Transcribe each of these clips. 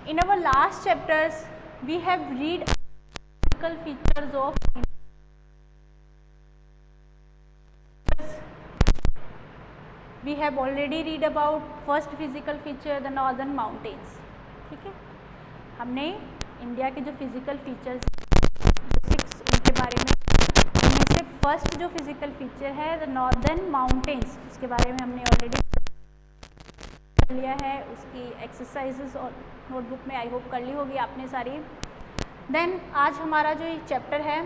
In our last chapters we have read physical features of we have already read about first physical feature the northern mountains. ठीक है, हमने India के जो physical features 6 उनके बारे में, उनमें से फर्स्ट जो फिजिकल फीचर है द नॉर्दर्न माउंटेन्स, उसके बारे में हमने ऑलरेडी कर लिया है. उसकी एक्सरसाइजेस और नोटबुक में आई होप कर ली होगी आपने सारी. देन आज हमारा जो ये चैप्टर है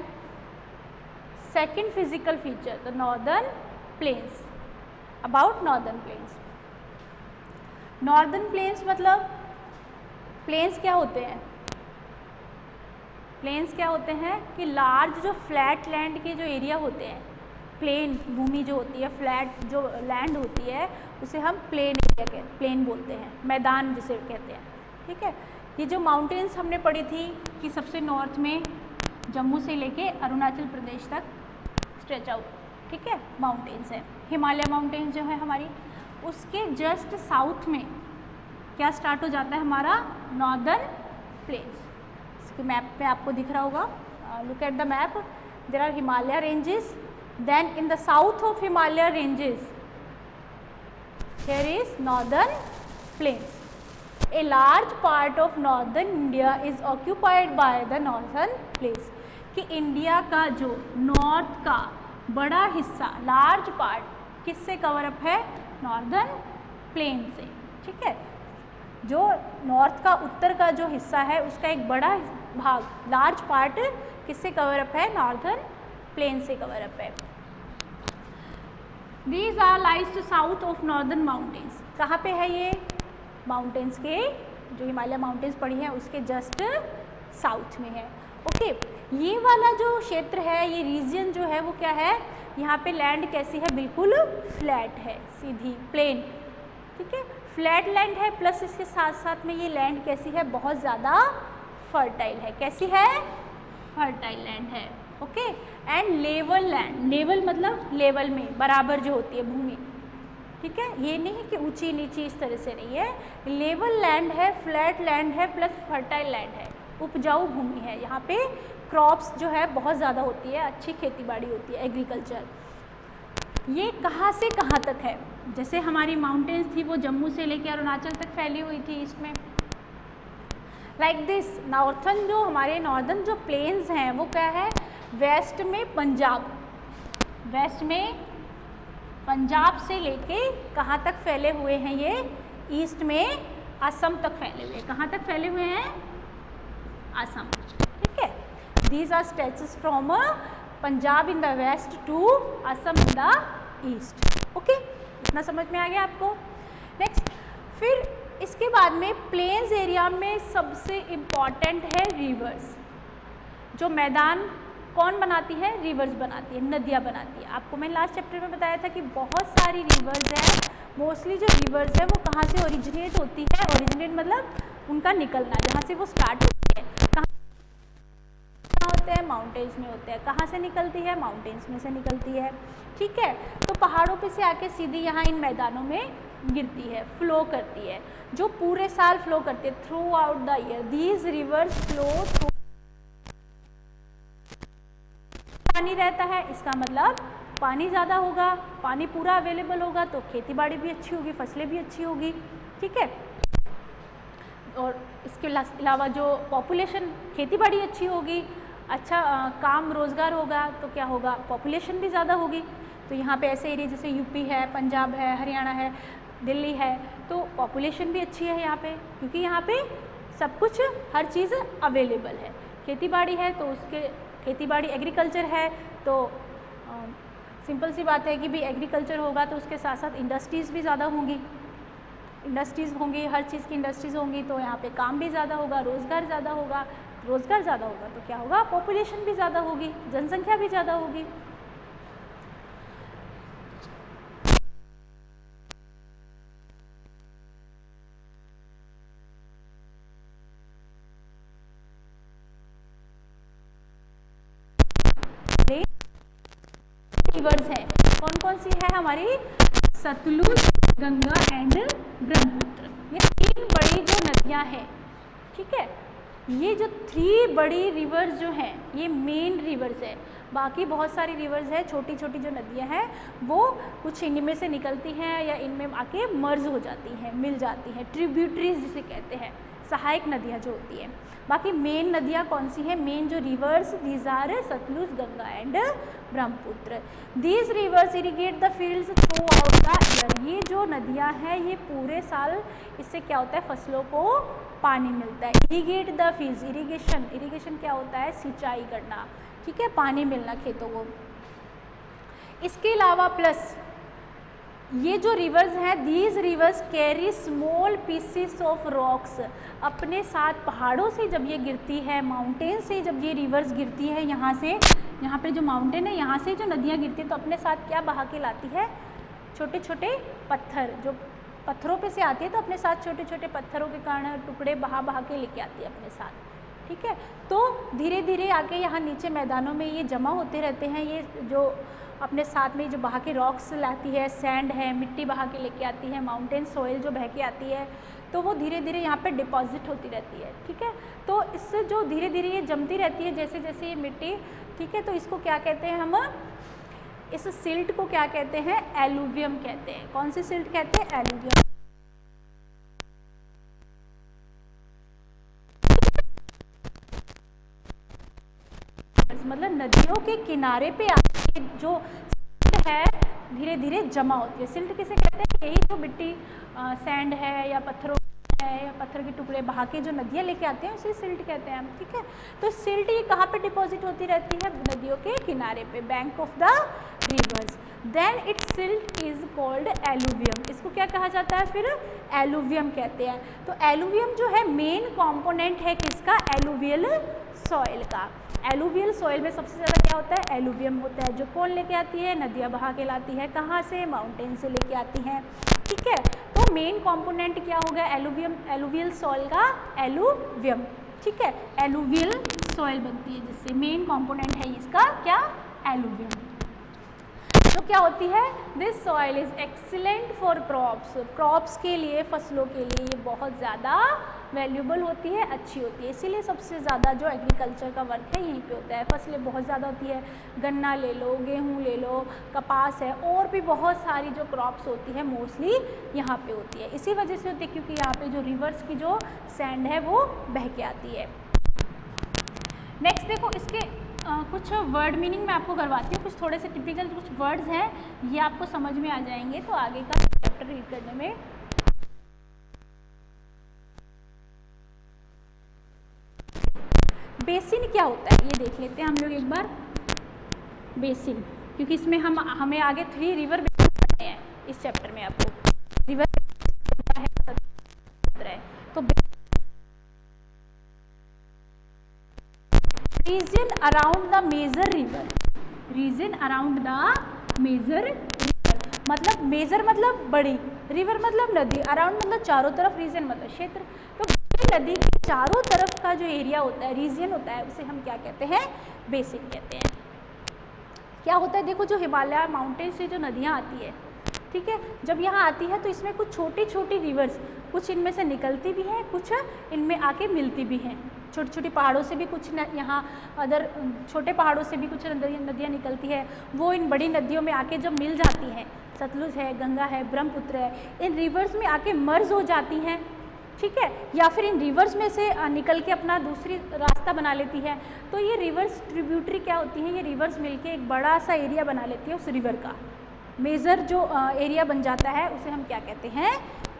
second physical feature the northern plains. About northern plains. Northern plains मतलब प्लेन्स क्या होते हैं? प्लेन्स क्या होते हैं कि लार्ज जो फ्लैट लैंड के जो एरिया होते हैं, प्लेन भूमि जो होती है, फ्लैट जो लैंड होती है उसे हम प्लेन एरिया प्लेन बोलते हैं, मैदान जिसे कहते हैं. ठीक है, ये जो माउंटेन्स हमने पढ़ी थी कि सबसे नॉर्थ में जम्मू से लेके अरुणाचल प्रदेश तक स्ट्रेच आउट, ठीक है, माउंटेन्स है. हिमालय माउंटेन्स जो है हमारी, उसके जस्ट साउथ में क्या स्टार्ट हो जाता है हमारा नॉर्दर्न प्लेन्स. इसके मैप पे आपको दिख रहा होगा, look at the map. There are Himalaya ranges, then in the south of Himalaya ranges here is northern plains. A large part of northern India is occupied by the northern plains. कि India का जो north का बड़ा हिस्सा, large part किससे cover up है? Northern plain से. ठीक है, जो नॉर्थ का उत्तर का जो हिस्सा है उसका एक बड़ा भाग, लार्ज पार्ट किससे कवर अप है? नॉर्दर्न प्लेन से कवर अप है. These are lies to south of northern mountains. कहाँ पे है ये? माउंटेन्स के, जो हिमालय माउंटेन्स पड़ी हैं उसके जस्ट साउथ में है. ओके, ये वाला जो क्षेत्र है, ये रीजन जो है वो क्या है? यहाँ पे लैंड कैसी है? बिल्कुल फ्लैट है, सीधी प्लेन. ठीक है, फ्लैट लैंड है, प्लस इसके साथ साथ में ये लैंड कैसी है? बहुत ज़्यादा फर्टाइल है. कैसी है? फर्टाइल लैंड है. Okay, and level land. Level मतलब लेवल में बराबर जो होती है भूमि. ठीक है, ये नहीं कि ऊंची नीची इस तरह से नहीं है. लेवल लैंड है, फ्लैट लैंड है, प्लस फर्टाइल लैंड है, उपजाऊ भूमि है. यहाँ पे क्रॉप्स जो है बहुत ज़्यादा होती है, अच्छी खेतीबाड़ी होती है, एग्रीकल्चर. ये कहाँ से कहाँ तक है? जैसे हमारी माउंटेन्स थी वो जम्मू से लेकर अरुणाचल तक फैली हुई थी ईस्ट में, लाइक दिस. नॉर्थन जो हमारे नॉर्दर्न जो प्लेन्स हैं वो क्या है? वेस्ट में पंजाब, वेस्ट में पंजाब से लेके कहाँ तक फैले हुए हैं ये? ईस्ट में असम तक फैले हुए. कहाँ तक फैले हुए हैं? असम. ठीक है, these are stretches from Punjab in the west to Assam in the east. Okay, इतना समझ में आ गया आपको? नेक्स्ट, फिर इसके बाद में प्लेन्स एरिया में सबसे इम्पॉर्टेंट है रिवर्स. जो मैदान कौन बनाती है? रिवर्स बनाती है, नदियाँ बनाती है. आपको मैं लास्ट चैप्टर में बताया था कि बहुत सारी रिवर्स हैं. मोस्टली जो रिवर्स है वो कहाँ से ओरिजिनेट होती है? ओरिजिनेट मतलब उनका निकलना, जहाँ से वो स्टार्ट होती है. कहाँ होते हैं? माउंटेन्स में होते हैं. कहाँ से निकलती है? माउंटेन्स में से निकलती है. ठीक है, तो पहाड़ों पे से आके सीधी यहाँ इन मैदानों में गिरती है, फ्लो करती है, जो पूरे साल फ्लो करती है, through out the year. These rivers flow through. पानी रहता है, इसका मतलब पानी ज़्यादा होगा, पानी पूरा अवेलेबल होगा तो खेतीबाड़ी भी अच्छी होगी, फसलें भी अच्छी होगी. ठीक है, और इसके अलावा जो पॉपुलेशन, खेतीबाड़ी अच्छी होगी, अच्छा काम रोज़गार होगा तो क्या होगा? पॉपुलेशन भी ज़्यादा होगी. तो यहाँ पे ऐसे एरिया जैसे यूपी है, पंजाब है, हरियाणा है, दिल्ली है, तो पॉपुलेशन भी अच्छी है यहाँ पे, क्योंकि यहाँ पे सब कुछ, हर चीज़ अवेलेबल है. खेतीबाड़ी है तो उसके, खेतीबाड़ी एग्रीकल्चर है तो सिंपल सी बात है कि भी एग्रीकल्चर होगा तो उसके साथ साथ इंडस्ट्रीज़ भी ज़्यादा होंगी. इंडस्ट्रीज़ होंगी, हर चीज़ की इंडस्ट्रीज़ होंगी तो यहाँ पे काम भी ज़्यादा होगा, रोज़गार ज़्यादा होगा. रोज़गार ज़्यादा होगा तो क्या होगा? पॉपुलेशन भी ज़्यादा होगी, जनसंख्या भी ज़्यादा होगी. रिवर्स है, कौन कौन सी है हमारी? सतलुज, गंगा एंड ब्रह्मपुत्र. ये तीन बड़ी जो नदियां हैं, ठीक है। ये जो 3 बड़ी रिवर्स जो हैं ये मेन रिवर्स है, बाकी बहुत सारी रिवर्स है, छोटी छोटी जो नदियाँ हैं वो कुछ इनमें से निकलती हैं या इनमें आके मर्ज हो जाती हैं, मिल जाती हैं, ट्रिब्यूटरीज जिसे कहते हैं, सहायक नदियाँ जो होती हैं। बाकी मेन नदियाँ कौन सी हैं? मेन जो rivers these are Sutlej, Ganga and Brahmaputra. These rivers irrigate the fields throughout the year. ये जो नदियाँ हैं ये पूरे साल, इससे क्या होता है, फसलों को पानी मिलता है। इरीगेट द फील्ड्स, इरीगेशन क्या होता है? सिंचाई करना, ठीक है, पानी मिलना खेतों को। इसके अलावा प्लस ये जो रिवर्स हैं, these rivers carry small pieces of rocks, अपने साथ पहाड़ों से जब ये गिरती है, माउंटेन से जब ये रिवर्स गिरती है, यहाँ से, यहाँ पे जो माउंटेन है यहाँ से जो नदियाँ गिरती है तो अपने साथ क्या बहा के लाती है? छोटे छोटे पत्थर, जो पत्थरों पे से आती है तो अपने साथ छोटे छोटे पत्थरों के कारण टुकड़े बहा के लेके आती है अपने साथ, ठीक है। तो धीरे धीरे आके यहाँ नीचे मैदानों में ये जमा होते रहते हैं, ये जो अपने साथ में जो बहा के रॉक्स लाती है, सैंड है, मिट्टी बहा के लेके आती है, माउंटेन सॉइल जो बह के आती है, तो वो धीरे धीरे यहाँ पे डिपॉजिट होती रहती है, ठीक है। तो इससे जो धीरे धीरे ये जमती रहती है जैसे जैसे ये मिट्टी, ठीक है, तो इसको क्या कहते हैं हम? इस सिल्ट को क्या कहते हैं? एलुवियम कहते हैं। कौन सी सिल्ट कहते हैं? एलुवियम। मतलब नदियों के किनारे पे आके जो सिल्ट है धीरे धीरे जमा होती है। सिल्ट किसे कहते हैं? यही जो मिट्टी, सैंड है या पत्थरों है या पत्थर के टुकड़े बहा के जो नदियाँ लेके आते हैं उसे सिल्ट कहते हैं, ठीक है। तो सिल्ट ये कहाँ पे डिपॉजिट होती रहती है? नदियों के किनारे पे, bank of the rivers. Then it silt is called alluvium. इसको क्या कहा जाता है फिर? एलुवियम कहते हैं। तो एलुवियम जो है मेन कॉम्पोनेंट है किसका? एलुवियल सॉइल का। एलुवियल सॉइल में सबसे ज़्यादा क्या होता है? एलुवियम होता है, जो कौन लेके आती है? नदियाँ बहा के लाती है। कहाँ से? माउंटेन से लेके आती हैं, ठीक है। तो मेन कंपोनेंट क्या हो गया एलुवियम, एलुवियल सॉइल का? एलुवियम, ठीक है। एलुवियल सॉइल बनती है जिससे मेन कंपोनेंट है इसका क्या? एलुवियम। तो क्या होती है? This soil is excellent for crops. Crops के लिए, फसलों के लिए ये बहुत ज़्यादा वैल्यूबल होती है, अच्छी होती है। इसीलिए सबसे ज़्यादा जो एग्रीकल्चर का वर्क है यहीं पे होता है। फसलें बहुत ज़्यादा होती है, गन्ना ले लो, गेहूँ ले लो, कपास है, और भी बहुत सारी जो क्रॉप्स होती है मोस्टली यहाँ पे होती है। इसी वजह से होती है क्योंकि यहाँ पे जो रिवर्स की जो सैंड है वो बह के आती है। नेक्स्ट देखो, इसके कुछ वर्ड मीनिंग मैं आपको करवाती हूँ। कुछ थोड़े से टिपिकल कुछ वर्ड्स हैं, ये आपको समझ में आ जाएंगे तो आगे का चैप्टर रीड करने में। बेसिन क्या होता है ये देख लेते हैं हम लोग एक बार। बेसिन, क्योंकि इसमें हमें आगे 3 रिवर बेसिन पढ़ने हैं इस चैप्टर में। आपको रिवर है तो region around the major river, region around the major river, मतलब मेजर मतलब बड़ी, रिवर मतलब नदी, अराउंड मतलब चारों तरफ, रीजन मतलब क्षेत्र। तो नदी के चारों तरफ का जो एरिया होता है, रीजन होता है, उसे हम क्या कहते हैं? बेसिन कहते हैं। क्या होता है? देखो, जो हिमालय माउंटेन से जो नदियाँ आती है, ठीक है, जब यहाँ आती है तो इसमें कुछ छोटी छोटी रिवर्स, कुछ इनमें से निकलती भी हैं, कुछ इनमें आके मिलती भी हैं। छोटी छोटी पहाड़ों से भी कुछ यहाँ अदर छोटे पहाड़ों से भी कुछ नदियाँ निकलती है, वो इन बड़ी नदियों में आके जब मिल जाती हैं, सतलुज है, गंगा है, ब्रह्मपुत्र है, इन रिवर्स में आके मर्ज हो जाती हैं, ठीक है, या फिर इन रिवर्स में से निकल के अपना दूसरी रास्ता बना लेती है। तो ये रिवर्स ट्रिब्यूटरी क्या होती हैं? ये रिवर्स मिलके एक बड़ा सा एरिया बना लेती है, उस रिवर का मेजर जो एरिया बन जाता है उसे हम क्या कहते हैं?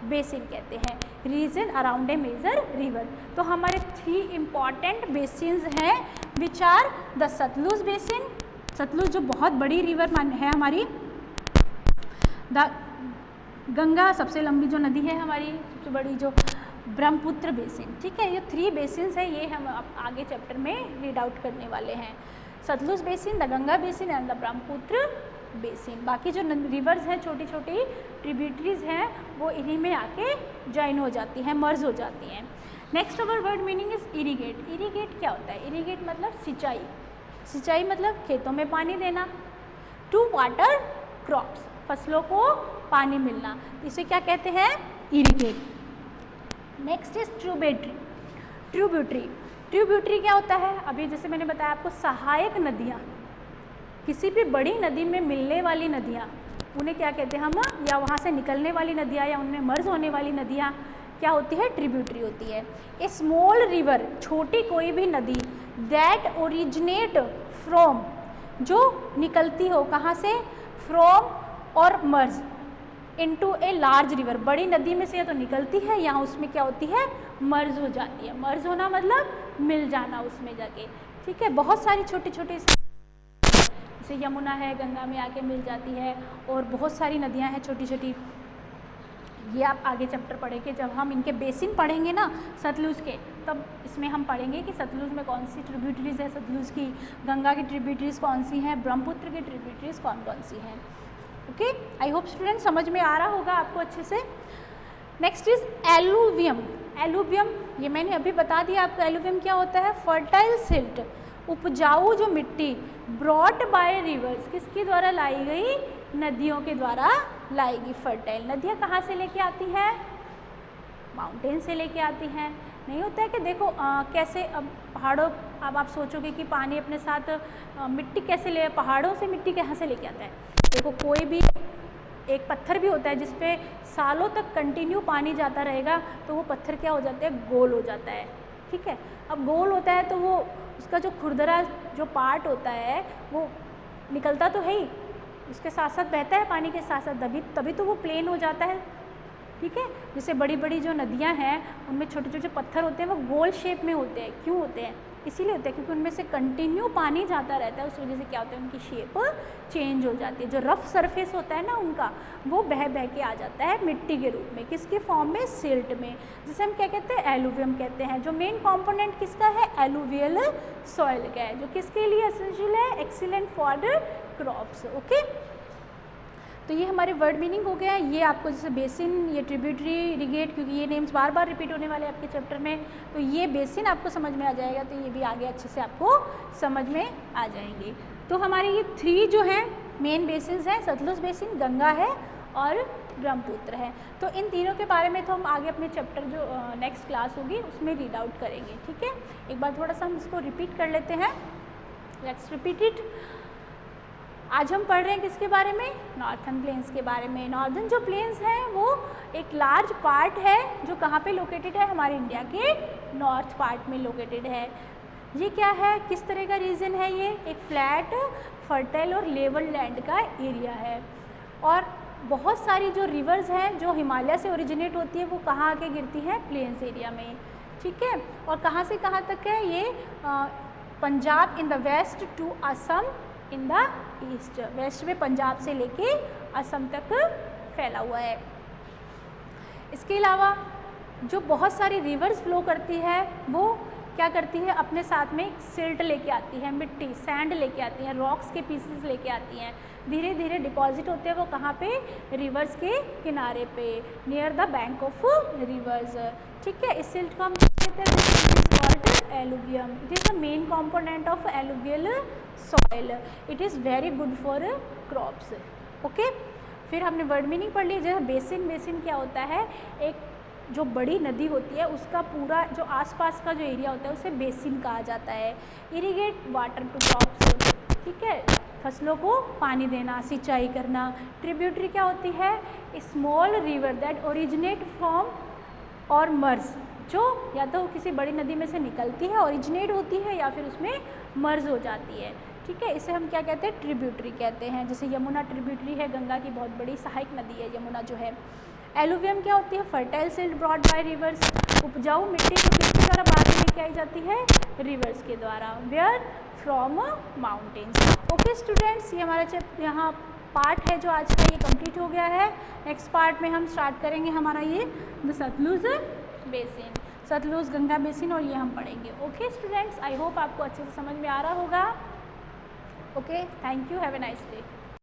बेसिन कहते हैं। Region around a major river. तो हमारे 3 इम्पॉर्टेंट बेसिन्स हैं which are the Sutlej basin, Sutlej जो बहुत बड़ी रिवर है हमारी, द गंगा सबसे लंबी जो नदी है हमारी, सबसे बड़ी जो ब्रह्मपुत्र बेसिन, ठीक है। ये 3 बेसिन्स हैं, ये हम आगे चैप्टर में रीड आउट करने वाले हैं। Sutlej basin, the Ganga basin and the Brahmaputra basin. बाकी जो रिवर्स हैं, छोटी छोटी ट्रिब्यूटरीज हैं, वो इन्हीं में आके ज्वाइन हो जाती हैं, मर्ज हो जाती हैं। Next our word meaning is irrigate. Irrigate क्या होता है? इरीगेट मतलब सिंचाई, सिंचाई मतलब खेतों में पानी देना। टू वाटर क्रॉप्स, फसलों को पानी मिलना, इसे क्या कहते हैं? Irrigate. Next is tributary. Tributary, tributary क्या होता है? अभी जैसे मैंने बताया आपको, सहायक नदियाँ, किसी भी बड़ी नदी में मिलने वाली नदियाँ, उन्हें क्या कहते हैं हम, या वहाँ से निकलने वाली नदियाँ या उनमें मर्ज होने वाली नदियाँ क्या होती है? ट्रिब्यूटरी होती है। ए स्मॉल रिवर, छोटी कोई भी नदी, दैट ओरिजिनेट फ्रॉम, जो निकलती हो कहाँ से? फ्रॉम और merge into a large river, बड़ी नदी में से या तो निकलती है या उसमें क्या होती है? मर्ज हो जाती है। मर्ज होना मतलब मिल जाना उसमें जाके, ठीक है। बहुत सारी छोटी छोटी, जैसे यमुना है, गंगा में आके मिल जाती है, और बहुत सारी नदियाँ हैं छोटी छोटी। ये आप आगे चैप्टर पढ़ेंगे, जब हम इनके बेसिन पढ़ेंगे ना सतलुज के, तब इसमें हम पढ़ेंगे कि सतलुज में कौन सी ट्रिब्यूटरीज है सतलुज की, गंगा की ट्रिब्यूटरीज कौन सी हैं, ब्रह्मपुत्र की ट्रिब्यूटरीज कौन कौन सी हैं। ओके, आई होप स्टूडेंट समझ में आ रहा होगा आपको अच्छे से। Next is alluvium. एलुवियम, ये मैंने अभी बता दिया आपको, एलुवियम क्या होता है? फर्टाइल सिल्ट, उपजाऊ जो मिट्टी, ब्रॉट बाय रिवर्स, किसके द्वारा लाई गई? नदियों के द्वारा लाई गई फर्टाइल। नदियाँ कहाँ से लेके आती हैं? माउंटेन से लेके आती हैं। नहीं होता है कि देखो कैसे, अब पहाड़ों, अब आप सोचोगे कि पानी अपने साथ मिट्टी कैसे ले, पहाड़ों से मिट्टी कहाँ से लेके आता है? देखो कोई भी एक पत्थर भी होता है जिसपे सालों तक कंटिन्यू पानी जाता रहेगा, तो वो पत्थर क्या हो जाता है? गोल हो जाता है, ठीक है। अब गोल होता है तो वो उसका जो खुरदरा जो पार्ट होता है वो निकलता तो है ही, उसके साथ साथ बहता है पानी के साथ साथ, तभी तो वो प्लेन हो जाता है, ठीक है। जैसे बड़ी बड़ी जो नदियाँ हैं उनमें छोटे छोटे पत्थर होते हैं, वो गोल शेप में होते हैं। क्यों होते हैं? इसीलिए होता है क्योंकि उनमें से कंटिन्यू पानी जाता रहता है, उस वजह से क्या होता है? उनकी शेप चेंज हो जाती है। जो रफ सरफेस होता है ना उनका, वो बह बह के आ जाता है मिट्टी के रूप में, किसके फॉर्म में? सिल्ट में, जिसे हम क्या कहते हैं? एलुवियम कहते हैं। जो मेन कॉम्पोनेंट किसका है? एलुवियल सॉइल का है, जो किसके लिए एसेंशियल है? Excellent for crops. ओके, तो ये हमारे वर्ड मीनिंग हो गया है। ये आपको जैसे बेसिन, ये ट्रिब्यूटरी, इरिगेट, क्योंकि ये नेम्स बार बार रिपीट होने वाले आपके चैप्टर में, तो ये बेसिन आपको समझ में आ जाएगा, तो ये भी आगे अच्छे से आपको समझ में आ जाएंगे। तो हमारे ये 3 जो हैं मेन बेसिन्स हैं, सतलुज बेसिन, गंगा है और ब्रह्मपुत्र है। तो इन तीनों के बारे में तो हम आगे अपने चैप्टर जो नेक्स्ट क्लास होगी उसमें रीड आउट करेंगे, ठीक है। एक बार थोड़ा सा हम इसको रिपीट कर लेते हैं, लेट्स रिपीट इट। आज हम पढ़ रहे हैं किसके बारे में? नॉर्थन प्लेन्स के बारे में। नॉर्दर्न जो प्लेन्स हैं वो एक लार्ज पार्ट है जो कहाँ पे लोकेटेड है? हमारे इंडिया के नॉर्थ पार्ट में लोकेटेड है। ये क्या है, किस तरह का रीजन है? ये एक फ्लैट, फर्टाइल और लेवल लैंड का एरिया है, और बहुत सारी जो रिवर्स हैं जो हिमालय से ओरिजिनेट होती है वो कहाँ आके गिरती हैं? प्लेन्स एरिया में, ठीक है। और कहाँ से कहाँ तक है ये? Punjab in the west to Assam in the east, west में पंजाब से लेके असम तक फैला हुआ है। इसके अलावा जो बहुत सारी रिवर्स फ्लो करती है वो क्या करती है? अपने साथ में सिल्ट लेके आती है, मिट्टी, सैंड लेके आती हैं, रॉक्स के पीसेस लेके आती हैं, धीरे धीरे डिपॉजिट होते हैं वो कहाँ पे? रिवर्स के किनारे पे, near the bank of reverse, ठीक है। इस सिल्ट को हम कहते हैं alluvium. It is the main component of alluvial soil. It is very good for crops. Okay, फिर हमने वर्ड मीनिंग पढ़ ली। जैसे बेसिन, बेसिन क्या होता है? एक जो बड़ी नदी होती है उसका पूरा जो आसपास का जो एरिया होता है उसे बेसिन कहा जाता है। इरिगेट वाटर टू क्रॉप्स, ठीक है, फसलों को पानी देना, सिंचाई करना। ट्रिब्यूटरी क्या होती है? Small river that originate from और मर्ज, जो या तो किसी बड़ी नदी में से निकलती है, ओरिजिनेट होती है, या फिर उसमें मर्ज हो जाती है, ठीक है। इसे हम क्या कहते हैं? ट्रिब्यूटरी कहते हैं। जैसे यमुना ट्रिब्यूटरी है, गंगा की बहुत बड़ी सहायक नदी है यमुना जो है। एलुवियम क्या होती है? Fertile silt brought by reverse, उपजाऊ मिट्टी जो किसके द्वारा बाद में लेके आई जाती है? रिवर्स के द्वारा। Where? From mountains. Okay students, ये हमारा यहाँ पार्ट है जो आज का ये कंप्लीट हो गया है। नेक्स्ट पार्ट में हम स्टार्ट करेंगे हमारा ये the Sutlej basin, Sutlej Ganga basin, और ये हम पढ़ेंगे। ओके स्टूडेंट्स, आई होप आपको अच्छे से समझ में आ रहा होगा। Okay, thank you, have a nice day.